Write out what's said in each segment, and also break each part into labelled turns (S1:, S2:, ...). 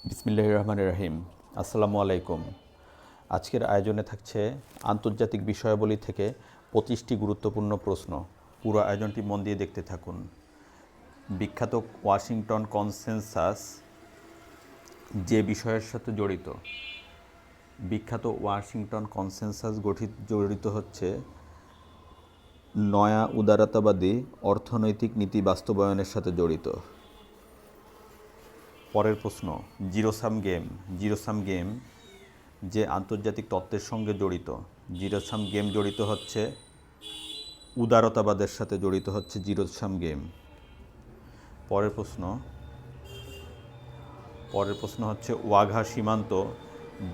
S1: বিসমিল্লাহির রহমানির রহিম। আসসালামু আলাইকুম। আজকের আয়োজনে থাকছে আন্তর্জাতিক বিষয়াবলী থেকে 25টি গুরুত্বপূর্ণ প্রশ্ন। পুরো আয়োজনটি মন দিয়ে দেখতে থাকুন। বিখ্যাত ওয়াশিংটন কনসেনসাস যে বিষয়ের সাথে জড়িত? বিখ্যাত ওয়াশিংটন কনসেনসাস জড়িত হচ্ছে নয়া উদারতাবাদী অর্থনৈতিক নীতি বাস্তবায়নের সাথে জড়িত। পরের প্রশ্ন, জিরো সাম গেম যে আন্তর্জাতিক তত্ত্বের সঙ্গে জড়িত। জিরো সাম গেম জড়িত হচ্ছে উদারতাবাদের সাথে জড়িত হচ্ছে জিরো সাম গেম। পরের প্রশ্ন হচ্ছে ওয়াঘা সীমান্ত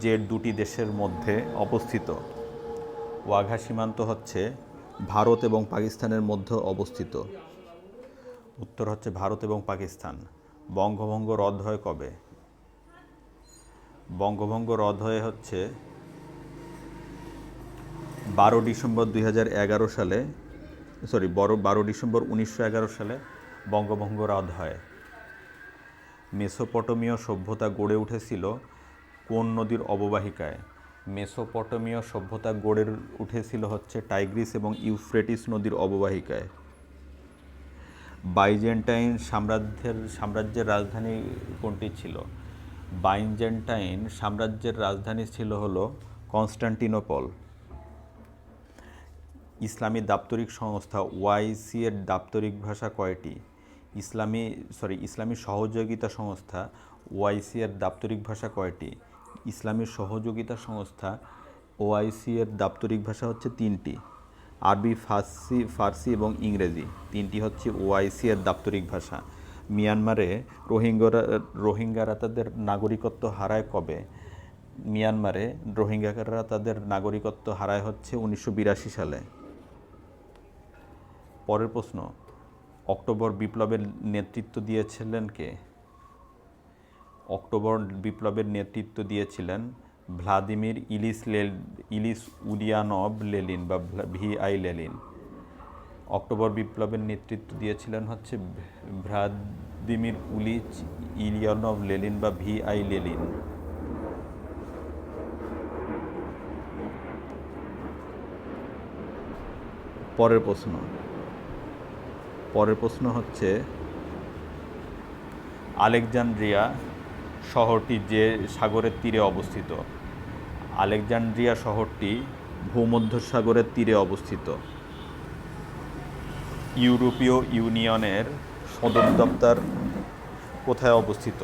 S1: যে দুটি দেশের মধ্যে অবস্থিত। ওয়াঘা সীমান্ত হচ্ছে ভারত এবং পাকিস্তানের মধ্যে অবস্থিত। উত্তর হচ্ছে ভারত এবং পাকিস্তান। বঙ্গভঙ্গ রদ হয় কবে? বঙ্গভঙ্গ রদ হয়ে হচ্ছে 12 ডিসেম্বর 2011 সালে, 12 ডিসেম্বর 1911 সালে বঙ্গভঙ্গ রদ হয়। মেসোপটেমীয় সভ্যতা গড়ে উঠেছিল কোন নদীর অববাহিকায়? মেসোপটেমীয় সভ্যতা গড়ে উঠেছিল হচ্ছে টাইগ্রিস এবং ইউফ্রেটিস নদীর অববাহিকায়। বাইজেন্টাইন সাম্রাজ্যের রাজধানী কোনটি ছিল? বাইজেন্টাইন সাম্রাজ্যের রাজধানী ছিল হলো কনস্টান্টিনোপল। ইসলামী দাপ্তরিক সংস্থা ওআইসি এর দাপ্তরিক ভাষা কয়টি? ইসলামী সহযোগিতা সংস্থা ওআইসি এর দাপ্তরিক ভাষা কয়টি? ইসলামী সহযোগিতা সংস্থা ওআইসি এর দাপ্তরিক ভাষা হচ্ছে 3টি। আরবি, ফার্সি এবং ইংরেজি, 3টি হচ্ছে ওআইসি এর দাপ্তরিক ভাষা। মিয়ানমারে রোহিঙ্গারা তাদের নাগরিকত্ব হারায় কবে? মিয়ানমারে রোহিঙ্গারা তাদের নাগরিকত্ব হারায় হচ্ছে 1982 সালে। পরের প্রশ্ন, অক্টোবর বিপ্লবের নেতৃত্ব দিয়েছিলেন কে? অক্টোবর বিপ্লবের নেতৃত্ব দিয়েছিলেন ভ্লাদিমির ইলিস উলিয়ানভ লেনিন বা ভিআই লেনিন। অক্টোবর বিপ্লবের নেতৃত্ব দিয়েছিলেন হচ্ছে ভ্লাদিমির ইলিয়ানভ লেনিন বা ভিআই লেনিন। পরের প্রশ্ন হচ্ছে আলেকজান্দ্রিয়া শহরটি যে সাগরের তীরে অবস্থিত? আলেকজান্দ্রিয়া শহরটি ভূমধ্যসাগরের তীরে অবস্থিত। ইউরোপীয় ইউনিয়নের সদর দপ্তর কোথায় অবস্থিত?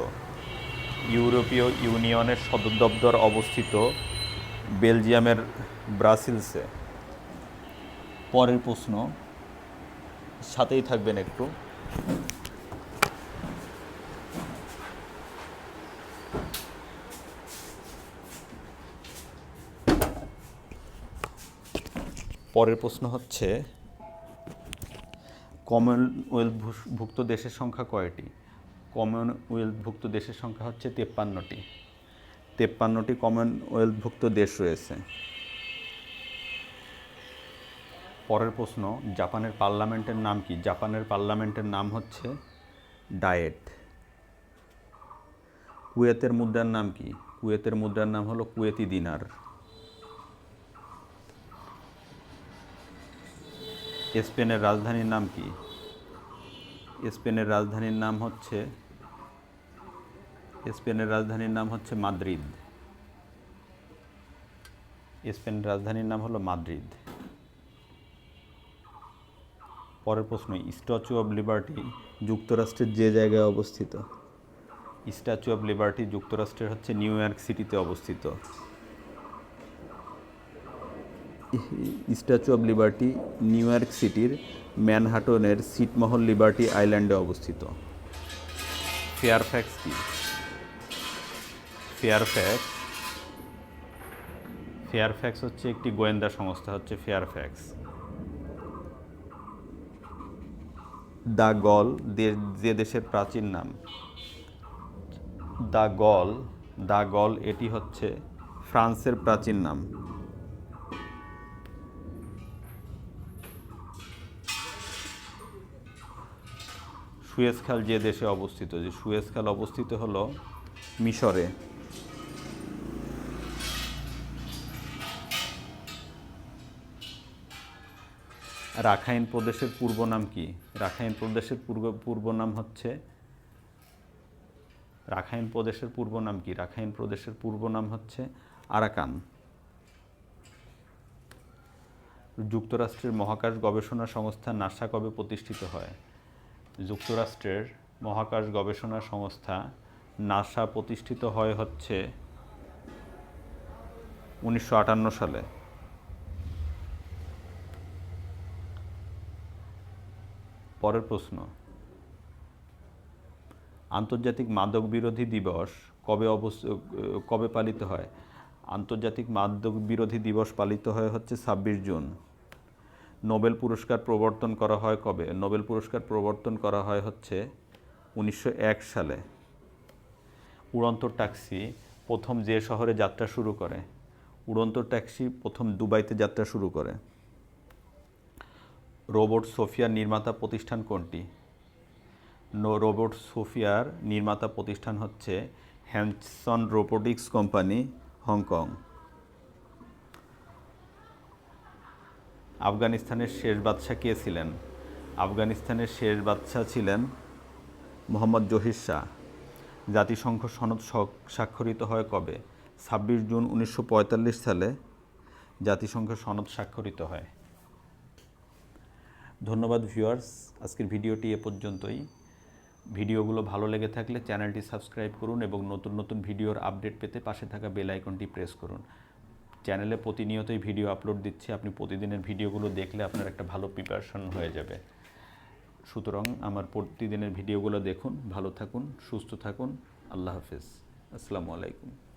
S1: ইউরোপীয় ইউনিয়নের সদর দপ্তর অবস্থিত বেলজিয়ামের ব্রাসেলসে। পরের প্রশ্ন, সাথেই থাকবেন একটু। পরের প্রশ্ন হচ্ছে কমনওয়েলথভুক্ত দেশের সংখ্যা কয়টি? কমনওয়েলথভুক্ত দেশের সংখ্যা হচ্ছে 53টি। 53টি কমনওয়েলথভুক্ত দেশ রয়েছে। পরের প্রশ্ন, জাপানের পার্লামেন্টের নাম কি? জাপানের পার্লামেন্টের নাম হচ্ছে ডায়েট। কুয়েতের মুদ্রার নাম কি? কুয়েতের মুদ্রার নাম হলো কুয়েতি দিনার। স্পেনের রাজধানীর নাম কি? স্পেনের রাজধানীর নাম হচ্ছে মাদ্রিদ। স্পেনের রাজধানীর নাম হলো মাদ্রিদ। পরের প্রশ্ন, স্ট্যাচু অব লিবার্টি যুক্তরাষ্ট্রের যে জায়গায় অবস্থিত? স্ট্যাচু অব লিবার্টি যুক্তরাষ্ট্রের হচ্ছে নিউ ইয়র্ক সিটিতে অবস্থিত। Statue of liberty new York সিটির ম্যানহাটনের ছিটমহল লিবার্টি আইল্যান্ডে অবস্থিত। ফেয়ারফ্যাক্স কি? ফেয়ারফ্যাক্স হচ্ছে একটি গোয়েন্দা সংস্থা, হচ্ছে ফেয়ারফ্যাক্স। দ্য গল যে দেশের প্রাচীন নাম? দ্য গল এটি হচ্ছে ফ্রান্সের প্রাচীন নাম। সুয়েজ খাল যে দেশে অবস্থিত? যে সুয়েজ খাল অবস্থিত হলো মিশরে। রাখাইন প্রদেশের পূর্ব নাম কি? রাখাইন প্রদেশের পূর্ব নাম হচ্ছে রাখাইন প্রদেশের পূর্ব নাম কি? রাখাইন প্রদেশের পূর্ব নাম হচ্ছে আরাকান। যুক্তরাষ্ট্রের মহাকাশ গবেষণা সংস্থা নাসা কবে প্রতিষ্ঠিত হয়? যুক্তরাষ্ট্রের মহাকাশ গবেষণা সংস্থা নাসা প্রতিষ্ঠিত হয় হচ্ছে 1958 সালে। পরের প্রশ্ন, আন্তর্জাতিক মাদক বিরোধী দিবস কবে পালিত হয়? আন্তর্জাতিক মাদক বিরোধী দিবস পালিত হয় হচ্ছে 26 জুন। নোবেল পুরস্কার প্রবর্তন করা হয় কবে? নোবেল পুরস্কার প্রবর্তন করা হয় হচ্ছে 1901 সালে। উড়ন্ত ট্যাক্সি প্রথম যে শহরে যাত্রা শুরু করে? উড়ন্ত ট্যাক্সি প্রথম দুবাইতে যাত্রা শুরু করে। রোবট সোফিয়ার নির্মাতা প্রতিষ্ঠান কোনটি? রোবট সোফিয়ার নির্মাতা প্রতিষ্ঠান হচ্ছে হ্যানসন রোবোটিক্স কোম্পানি, হংকং। আফগানিস্তানের শেষ বাদশাহ কে ছিলেন? আফগানিস্তানের শেষ বাদশাহ ছিলেন মোহাম্মদ জহির শাহ। জাতিসংঘ সনদ স্বাক্ষরিত হয় কবে? 26 জুন 1945 সালে জাতিসংঘ সনদ স্বাক্ষরিত হয়। ধন্যবাদ ভিউয়ার্স, আজকের ভিডিওটি এ পর্যন্তই। ভিডিওগুলো ভালো লেগে থাকলে চ্যানেলটি সাবস্ক্রাইব করুন এবং নতুন নতুন ভিডিওর আপডেট পেতে পাশে থাকা বেল আইকনটি প্রেস করুন। চ্যানেলে প্রতিনিয়তই ভিডিও আপলোড দিচ্ছি, আপনি প্রতিদিনের ভিডিওগুলো দেখলে আপনার একটা ভালো প্রিপারেশন হয়ে যাবে। সুতরাং আমার প্রতিদিনের ভিডিওগুলো দেখুন, ভালো থাকুন, সুস্থ থাকুন। আল্লাহ হাফেজ, আসসালামু আলাইকুম।